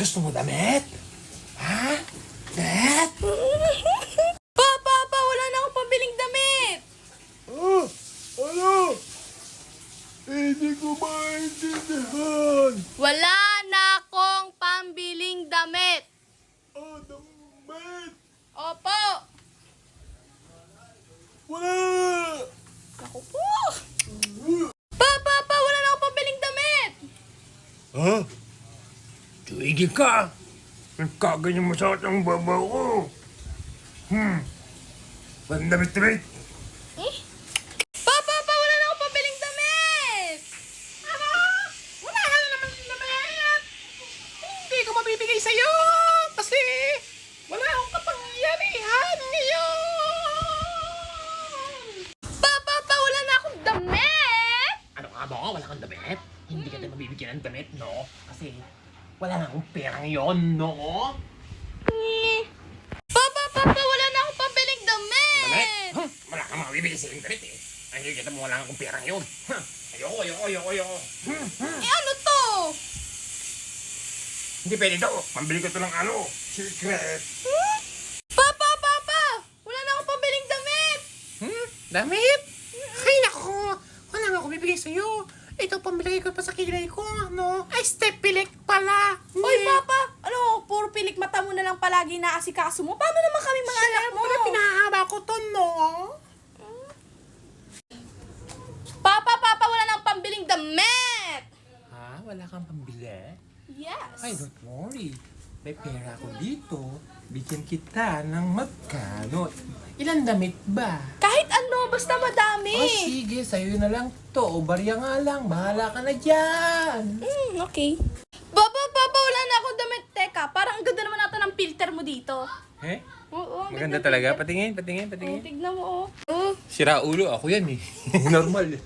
gusto mo damit? Ha? Bet? Papa, wala na akong pambiling damit. Ah, ano? Hindi ko maintindihan. Wala na akong pambiling damit. Ah, damit? Opo. Wala! Ako po. Papa, wala na akong pambiling damit. Ha? Tuigil ka! Nagkaganyan masakit ang babaw ko. Walang damit-damit. Papa, wala na akong pambiling damit. Ano? Wala ka na naman ng damit. Hindi ko mabibigay sa'yo kasi wala akong kapangyarihan ngayon. Papa, wala na akong damit. Ano ka ba? Wala kang damit? Hindi ka na mabibigyan ng damit, no? Kasi wala na akong pera ngayon, no? Papa, wala na akong pambiling damit. Damit? Wala kang mabibigay sa'yo ng damit eh. Ay, kita mo wala akong pera ngayon. Ayoko. Ano to? Hindi pwede to. Pambili ko to ng ano. Secret. Papa, wala na akong pambiling damit. Damit? Ay, nako. Wala nga ako bibigay sa'yo. Ito, pambili ko pa sa kilay ko, ano? Ay, step pilik pala. Oy, Papa, ano, puro pilik mata mo na lang palagi na asikaso mo. Paano naman kami mga anak mo? Siyempre, pinahaba ko to, no? Papa, wala na akong pambiling damit. Ha? Wala kang pambili? Yes. Ay, don't worry. May pera ako dito. Bigyan kita ng magkano. Ilan damit ba? Kahit ano, basta madami. Oh, sige. Sa'yo na lang to. O, barya nga lang. Bahala ka na dyan. Okay. Papa, wala na akong damit. Teka, parang ang ganda naman natin ng filter mo dito. Eh? Oo, ang Maganda ganda talaga. filter. Patingin. Oh, tignan mo, oh. Sira ulo. Ako yan eh. Normal.